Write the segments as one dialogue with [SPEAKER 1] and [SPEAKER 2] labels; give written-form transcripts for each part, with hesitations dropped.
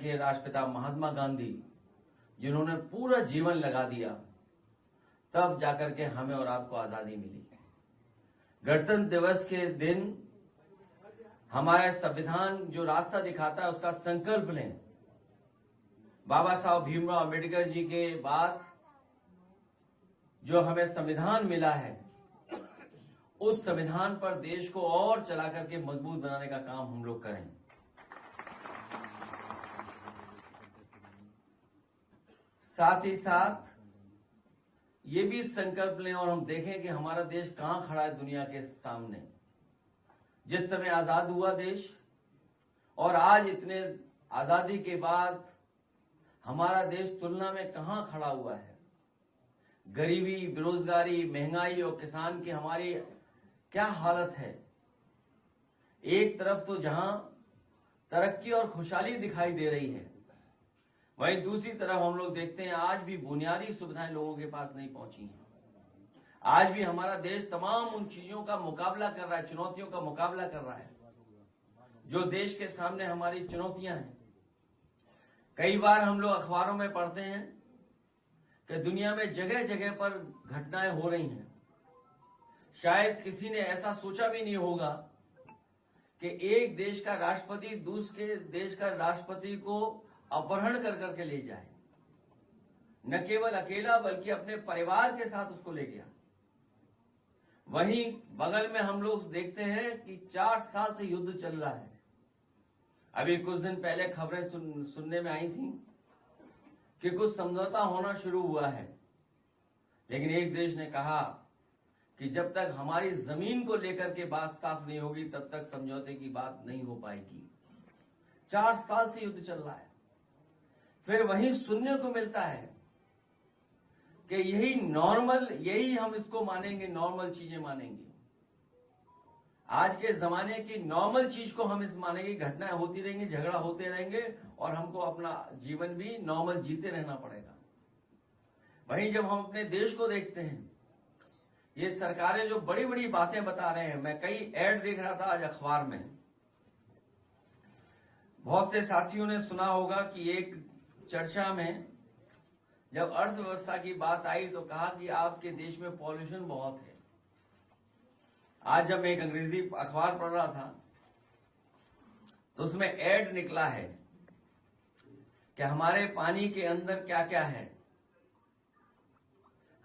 [SPEAKER 1] थे राष्ट्रपिता महात्मा गांधी, जिन्होंने पूरा जीवन लगा दिया, तब जाकर के हमें और आपको आजादी मिली। गणतंत्र दिवस के दिन हमारा संविधान जो रास्ता दिखाता है उसका संकल्प लें। बाबा साहब भीमराव अम्बेडकर जी के बाद जो हमें संविधान मिला है, उस संविधान पर देश को और चला करके मजबूत बनाने का काम हम लोग करें। साथ ही साथ ये भी संकल्प लें और हम देखें कि हमारा देश कहां खड़ा है दुनिया के सामने। जिस समय आजाद हुआ देश और आज इतने आजादी के बाद हमारा देश तुलना में कहां खड़ा हुआ है। गरीबी, बेरोजगारी, महंगाई और किसान की हमारी क्या हालत है। एक तरफ तो जहां तरक्की और खुशहाली दिखाई दे रही है, वहीं दूसरी तरफ हम लोग देखते हैं आज भी बुनियादी सुविधाएं लोगों के पास नहीं पहुंची हैं। आज भी हमारा देश तमाम उन चीजों का मुकाबला कर रहा है, चुनौतियों का मुकाबला कर रहा है जो देश के सामने हमारी चुनौतियां हैं। कई बार हम लोग अखबारों में पढ़ते हैं कि दुनिया में जगह जगह पर घटनाएं हो रही हैं। शायद किसी ने ऐसा सोचा भी नहीं होगा कि एक देश का राष्ट्रपति दूसरे देश का राष्ट्रपति को अपहरण कर करके ले जाए। न केवल अकेला बल्कि अपने परिवार के साथ उसको ले गया। वहीं बगल में हम लोग देखते हैं कि 4 साल से युद्ध चल रहा है। अभी कुछ दिन पहले खबरें सुनने में आई थी कि कुछ समझौता होना शुरू हुआ है, लेकिन एक देश ने कहा कि जब तक हमारी जमीन को लेकर के बात साफ नहीं होगी तब तक समझौते की बात नहीं हो पाएगी। 4 साल से युद्ध चल रहा है। फिर वहीं सुनने को मिलता है कि यही हम इसको मानेंगे, नॉर्मल चीजें मानेंगे। आज के जमाने की नॉर्मल चीज को हम इस मानेंगे, घटनाएं होती रहेंगी, झगड़ा होते रहेंगे और हमको अपना जीवन भी नॉर्मल जीते रहना पड़ेगा। वहीं जब हम अपने देश को देखते हैं, ये सरकारें जो बड़ी बड़ी बातें बता रहे हैं, मैं कई ऐड देख रहा था आज अखबार में। बहुत से साथियों ने सुना होगा कि एक चर्चा में जब अर्थव्यवस्था की बात आई तो कहा कि आपके देश में पॉल्यूशन बहुत है। आज जब मैं एक अंग्रेजी अखबार पढ़ रहा था तो उसमें ऐड निकला है कि हमारे पानी के अंदर क्या क्या है।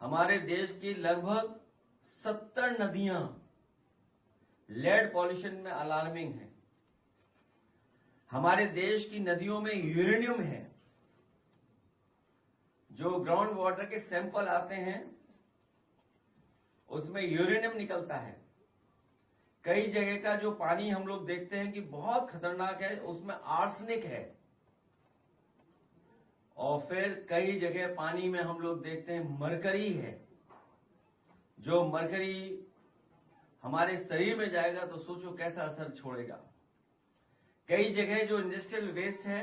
[SPEAKER 1] हमारे देश की लगभग 70 नदियां लेड पॉल्यूशन में अलार्मिंग है। हमारे देश की नदियों में यूरेनियम है। जो ग्राउंड वाटर के सैंपल आते हैं उसमें यूरेनियम निकलता है। कई जगह का जो पानी हम लोग देखते हैं कि बहुत खतरनाक है, उसमें आर्सेनिक है। और फिर कई जगह पानी में हम लोग देखते हैं मरकरी है। जो मरकरी हमारे शरीर में जाएगा तो सोचो कैसा असर छोड़ेगा। कई जगह जो इंडस्ट्रियल वेस्ट है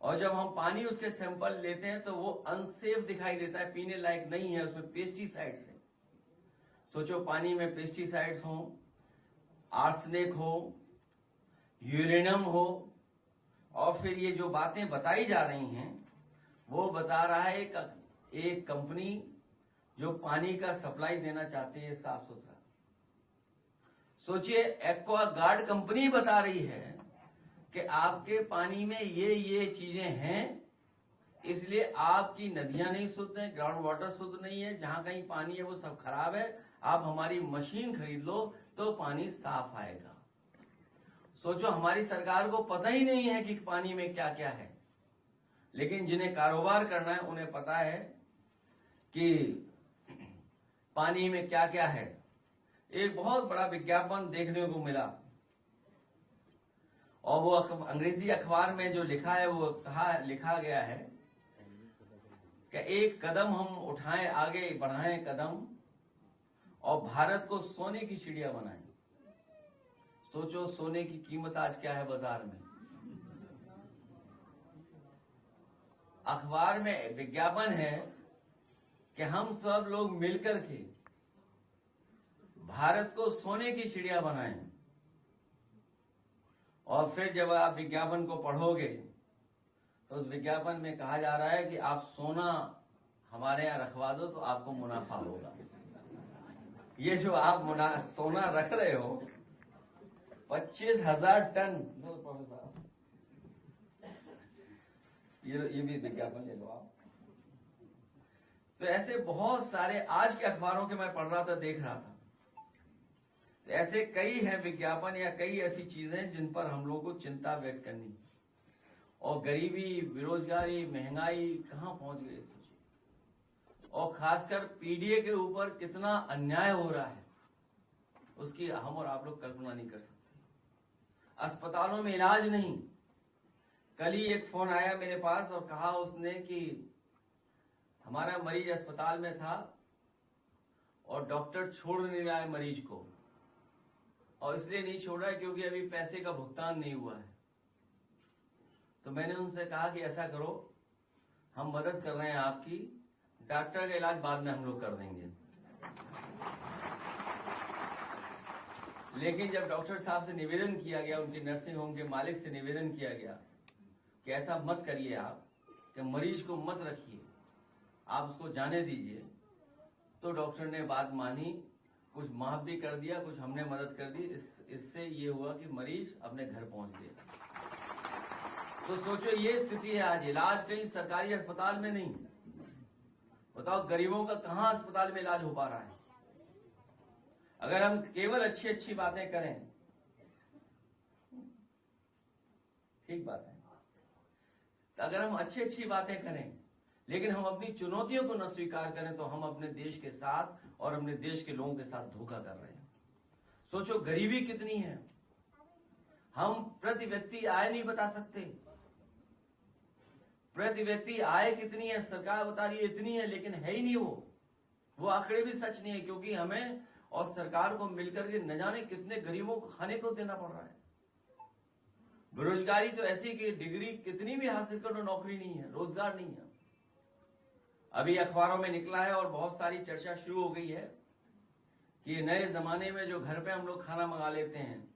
[SPEAKER 1] और जब हम पानी उसके सैंपल लेते हैं तो वो अनसेफ दिखाई देता है, पीने लायक नहीं है, उसमें पेस्टिसाइड्स है। सोचो पानी में पेस्टिसाइड्स हो, आर्सेनिक हो, यूरेनियम हो, और फिर ये जो बातें बताई जा रही हैं वो बता रहा है एक कंपनी जो पानी का सप्लाई देना चाहती है साफ सुथरा। सोचिए एक्वा गार्ड कंपनी बता रही है कि आपके पानी में ये चीजें हैं, इसलिए आपकी नदियां नहीं शुद्ध हैं, ग्राउंड वाटर शुद्ध नहीं है, जहां कहीं पानी है वो सब खराब है, आप हमारी मशीन खरीद लो तो पानी साफ आएगा। सोचो हमारी सरकार को पता ही नहीं है कि पानी में क्या क्या है, लेकिन जिन्हें कारोबार करना है उन्हें पता है कि पानी में क्या क्या है। एक बहुत बड़ा विज्ञापन देखने को मिला और वो अंग्रेजी अखबार में जो लिखा है वो लिखा गया है कि एक कदम हम उठाएं, आगे बढ़ाएं कदम और भारत को सोने की चिड़िया बनाएं। सोचो सोने की कीमत आज क्या है बाजार में। अखबार में विज्ञापन है कि हम सब लोग मिलकर के भारत को सोने की चिड़िया बनाएं। और फिर जब आप विज्ञापन को पढ़ोगे तो उस विज्ञापन में कहा जा रहा है कि आप सोना हमारे यहाँ रखवा दो तो आपको मुनाफा होगा। ये जो आप सोना रख रहे हो 25,000 टन, ये भी विज्ञापन ले लो आप। तो ऐसे बहुत सारे आज के अखबारों के मैं पढ़ रहा था, देख रहा था, तो ऐसे कई हैं विज्ञापन या कई ऐसी चीजें जिन पर हम लोगों को चिंता व्यक्त करनी। और गरीबी, बेरोजगारी, महंगाई कहां पहुंच गई सोचिए, और खासकर पीडीए के ऊपर कितना अन्याय हो रहा है उसकी हम और आप लोग कल्पना नहीं कर सकते। अस्पतालों में इलाज नहीं। कल ही एक फोन आया मेरे पास और कहा उसने कि हमारा मरीज अस्पताल में था और डॉक्टर छोड़ नहीं रहा है मरीज को, और इसलिए नहीं छोड़ रहा है क्योंकि अभी पैसे का भुगतान नहीं हुआ है। तो मैंने उनसे कहा कि ऐसा करो, हम मदद कर रहे हैं आपकी, डॉक्टर का इलाज बाद में हम लोग कर देंगे। लेकिन जब डॉक्टर साहब से निवेदन किया गया, उनके नर्सिंग होम के मालिक से निवेदन किया गया कि ऐसा मत करिए आप, कि मरीज को मत रखिए, आप उसको जाने दीजिए, तो डॉक्टर ने बात मानी, कुछ माफ भी कर दिया, कुछ हमने मदद कर दी। इससे ये हुआ कि मरीज अपने घर पहुंच गए। तो सोचो ये स्थिति है आज। इलाज कहीं सरकारी अस्पताल में नहीं। बताओ गरीबों का कहां अस्पताल में इलाज हो पा रहा है। अगर हम केवल अच्छी अच्छी बातें करें, ठीक बात है, तो अगर हम अच्छी अच्छी बातें करें लेकिन हम अपनी चुनौतियों को न स्वीकार करें तो हम अपने देश के साथ और अपने देश के लोगों के साथ धोखा कर रहे हैं। सोचो गरीबी कितनी है। हम प्रति व्यक्ति आय नहीं बता सकते। प्रति व्यक्ति आय कितनी है सरकार बता रही है इतनी है, लेकिन है ही नहीं वो आंकड़े भी सच नहीं है, क्योंकि हमें और सरकार को मिलकर के न जाने कितने गरीबों को खाने को देना पड़ रहा है। बेरोजगारी तो ऐसी कि डिग्री कितनी भी हासिल करो नौकरी नहीं है, रोजगार नहीं है। अभी अखबारों में निकला है और बहुत सारी चर्चा शुरू हो गई है कि नए जमाने में जो घर पे हम लोग खाना मंगा लेते हैं,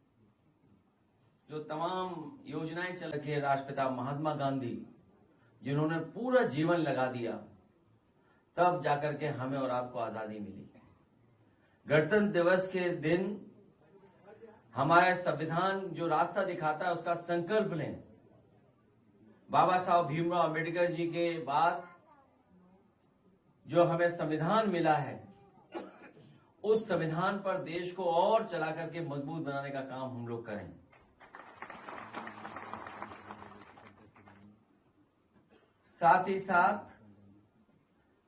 [SPEAKER 1] जो तमाम योजनाएं चल रही है, राष्ट्रपिता महात्मा गांधी जिन्होंने पूरा जीवन लगा दिया, तब जाकर के हमें और आपको आजादी मिली। गणतंत्र दिवस के दिन हमारा संविधान जो रास्ता दिखाता है उसका संकल्प लें। बाबा साहब भीमराव अम्बेडकर जी के बाद जो हमें संविधान मिला है, उस संविधान पर देश को और चला करके मजबूत बनाने का काम हम लोग करें। साथ ही साथ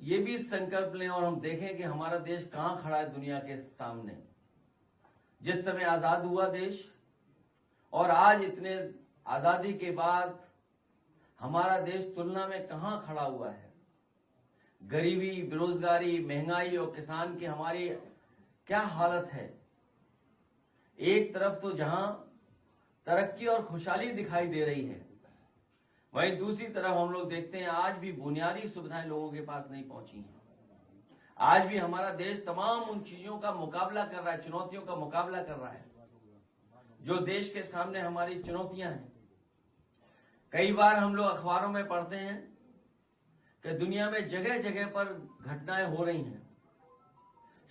[SPEAKER 1] ये भी संकल्प लें और हम देखें कि हमारा देश कहां खड़ा है दुनिया के सामने। जिस समय आजाद हुआ देश और आज इतने आजादी के बाद हमारा देश तुलना में कहां खड़ा हुआ है। गरीबी, बेरोजगारी, महंगाई और किसान की हमारी क्या हालत है। एक तरफ तो जहां तरक्की और खुशहाली दिखाई दे रही है, वहीं दूसरी तरफ हम लोग देखते हैं आज भी बुनियादी सुविधाएं लोगों के पास नहीं पहुंची हैं। आज भी हमारा देश तमाम उन चीजों का मुकाबला कर रहा है, चुनौतियों का मुकाबला कर रहा है जो देश के सामने हमारी चुनौतियां हैं। कई बार हम लोग अखबारों में पढ़ते हैं कि दुनिया में जगह जगह पर घटनाएं हो रही हैं।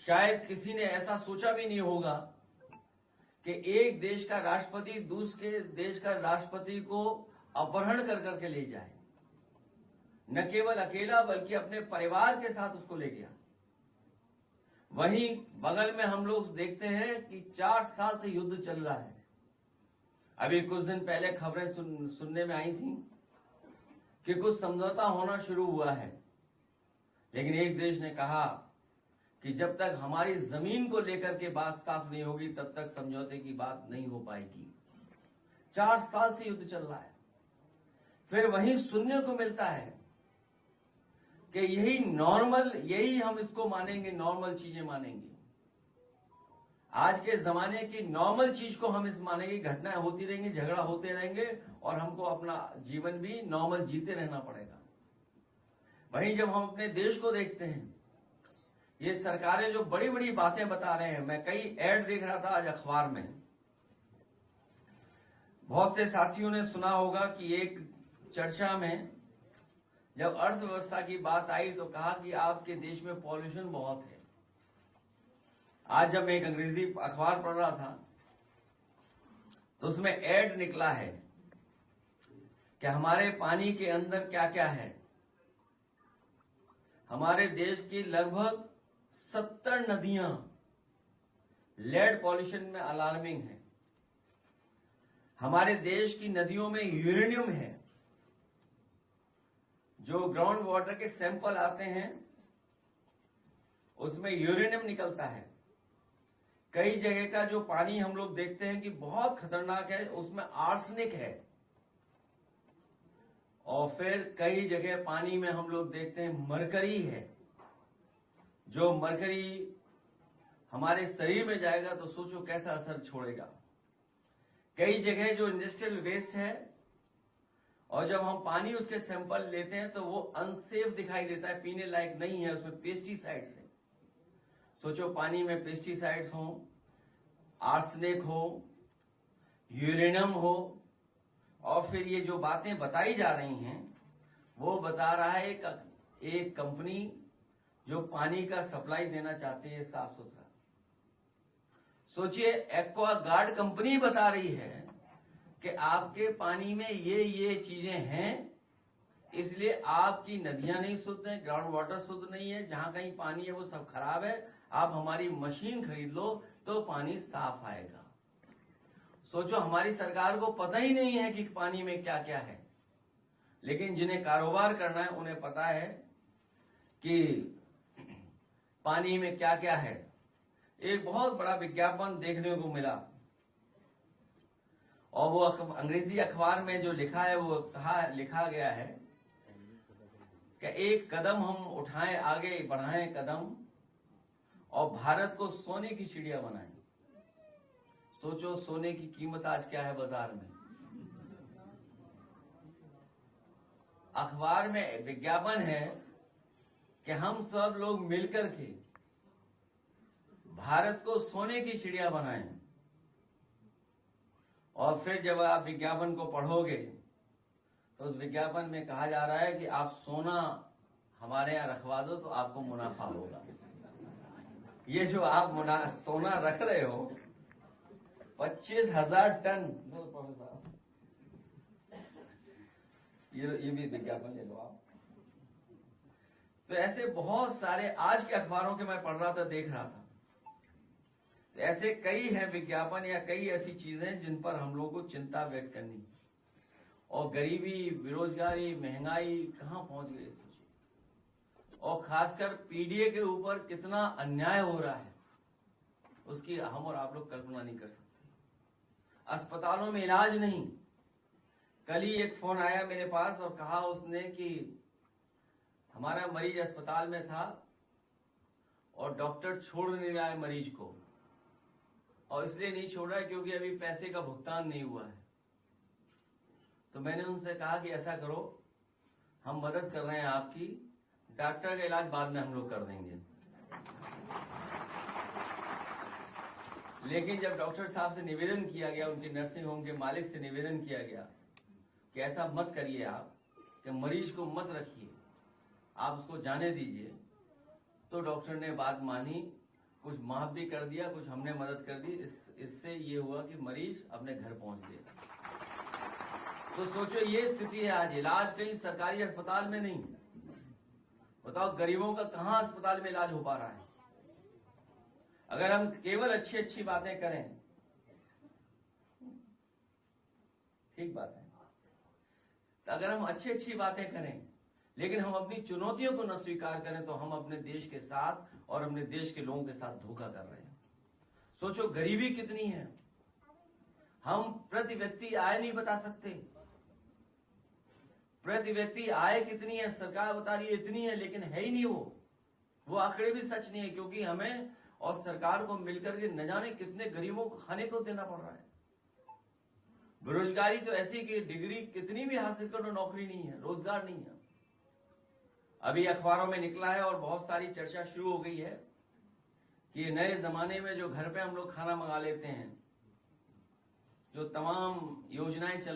[SPEAKER 1] शायद किसी ने ऐसा सोचा भी नहीं होगा कि एक देश का राष्ट्रपति दूसरे देश का राष्ट्रपति को अपहरण कर करके ले जाए। न केवल अकेला बल्कि अपने परिवार के साथ उसको ले गया। वहीं बगल में हम लोग देखते हैं कि 4 साल से युद्ध चल रहा है। अभी कुछ दिन पहले खबरें सुनने में आई थी कि कुछ समझौता होना शुरू हुआ है, लेकिन एक देश ने कहा कि जब तक हमारी जमीन को लेकर के बात साफ नहीं होगी तब तक समझौते की बात नहीं हो पाएगी। 4 साल से युद्ध चल रहा है। फिर वहीं सुनने को मिलता है कि यही हम इसको मानेंगे, नॉर्मल चीजें मानेंगे। आज के जमाने की नॉर्मल चीज को हम इस मानेंगे, घटनाएं होती रहेंगी, झगड़ा होते रहेंगे और हमको अपना जीवन भी नॉर्मल जीते रहना पड़ेगा। वहीं जब हम अपने देश को देखते हैं, ये सरकारें जो बड़ी बड़ी बातें बता रहे हैं, मैं कई ऐड देख रहा था आज अखबार में। बहुत से साथियों ने सुना होगा कि एक चर्चा में जब अर्थव्यवस्था की बात आई तो कहा कि आपके देश में पॉल्यूशन बहुत है। आज जब मैं एक अंग्रेजी अखबार पढ़ रहा था तो उसमें एड निकला है कि हमारे पानी के अंदर क्या क्या है। हमारे देश की लगभग 70 नदियां लेड पॉल्यूशन में अलार्मिंग है। हमारे देश की नदियों में यूरेनियम है। जो ग्राउंड वाटर के सैंपल आते हैं उसमें यूरेनियम निकलता है। कई जगह का जो पानी हम लोग देखते हैं कि बहुत खतरनाक है, उसमें आर्सेनिक है। और फिर कई जगह पानी में हम लोग देखते हैं मरकरी है। जो मरकरी हमारे शरीर में जाएगा तो सोचो कैसा असर छोड़ेगा। कई जगह जो इंडस्ट्रियल वेस्ट है और जब हम पानी उसके सैंपल लेते हैं तो वो अनसेफ दिखाई देता है, पीने लायक नहीं है, उसमें पेस्टिसाइड्स है। सोचो पानी में पेस्टिसाइड्स हो, आर्सेनिक हो, यूरेनियम हो, और फिर ये जो बातें बताई जा रही हैं वो बता रहा है एक कंपनी जो पानी का सप्लाई देना चाहती है साफ सुथरा। सोचिए एक्वा गार्ड कंपनी बता रही है कि आपके पानी में ये चीजें हैं, इसलिए आपकी नदियां नहीं शुद्ध हैं, ग्राउंड वाटर शुद्ध नहीं है, जहां कहीं पानी है वो सब खराब है, आप हमारी मशीन खरीद लो तो पानी साफ आएगा। सोचो हमारी सरकार को पता ही नहीं है कि पानी में क्या क्या है, लेकिन जिन्हें कारोबार करना है उन्हें पता है कि पानी में क्या क्या है। एक बहुत बड़ा विज्ञापन देखने को मिला और वो अंग्रेजी अखबार में जो लिखा है वो लिखा गया है कि एक कदम हम उठाएं, आगे बढ़ाएं कदम और भारत को सोने की चिड़िया बनाएं। सोचो सोने की कीमत आज क्या है बाजार में। अखबार में विज्ञापन है कि हम सब लोग मिलकर के भारत को सोने की चिड़िया बनाएं। और फिर जब आप विज्ञापन को पढ़ोगे तो उस विज्ञापन में कहा जा रहा है कि आप सोना हमारे यहां रखवा दो तो आपको मुनाफा होगा। ये जो आप सोना रख रहे हो 25,000 टन, ये भी विज्ञापन ले लो आप। तो ऐसे बहुत सारे आज के अखबारों के मैं पढ़ रहा था, देख रहा था, तो ऐसे कई हैं विज्ञापन या कई ऐसी चीजें जिन पर हम लोगों को चिंता व्यक्त करनी। और गरीबी, बेरोजगारी, महंगाई कहां पहुंच गई सोचिए। और खासकर पीडीए के ऊपर कितना अन्याय हो रहा है उसकी हम और आप लोग कल्पना नहीं कर सकते। अस्पतालों में इलाज नहीं। कल ही एक फोन आया मेरे पास और कहा उसने कि हमारा मरीज अस्पताल में था और डॉक्टर छोड़ नहीं रहा है मरीज को, और इसलिए नहीं छोड़ रहा है क्योंकि अभी पैसे का भुगतान नहीं हुआ है। तो मैंने उनसे कहा कि ऐसा करो, हम मदद कर रहे हैं आपकी, डॉक्टर का इलाज बाद में हम लोग कर देंगे। लेकिन जब डॉक्टर साहब से निवेदन किया गया, उनके नर्सिंग होम के मालिक से निवेदन किया गया कि ऐसा मत करिए आप, कि मरीज को मत रखिए, आप उसको जाने दीजिए, तो डॉक्टर ने बात मानी, कुछ माफ भी कर दिया, कुछ हमने मदद कर दी। इससे ये हुआ कि मरीज अपने घर पहुंच गए। तो सोचो ये स्थिति है आज। इलाज कहीं सरकारी अस्पताल में नहीं। बताओ गरीबों का कहां अस्पताल में इलाज हो पा रहा है। अगर हम केवल अच्छी अच्छी बातें करें, ठीक बात है, तो अगर हम अच्छी अच्छी बातें करें लेकिन हम अपनी चुनौतियों को न स्वीकार करें तो हम अपने देश के साथ और अपने देश के लोगों के साथ धोखा कर रहे हैं। सोचो गरीबी कितनी है, हम प्रति व्यक्ति आय नहीं बता सकते। प्रति व्यक्ति आय कितनी है सरकार बता रही है इतनी है, लेकिन है ही नहीं वो आंकड़े भी सच नहीं है, क्योंकि हमें और सरकार को मिलकर के न जाने कितने गरीबों को खाने को देना पड़ रहा है। बेरोजगारी तो ऐसी कि डिग्री कितनी भी हासिल करो नौकरी नहीं है, रोजगार नहीं है। अभी अखबारों में निकला है और बहुत सारी चर्चा शुरू हो गई है कि नए जमाने में जो घर पे हम लोग खाना मंगा लेते हैं, जो तमाम योजनाएं चल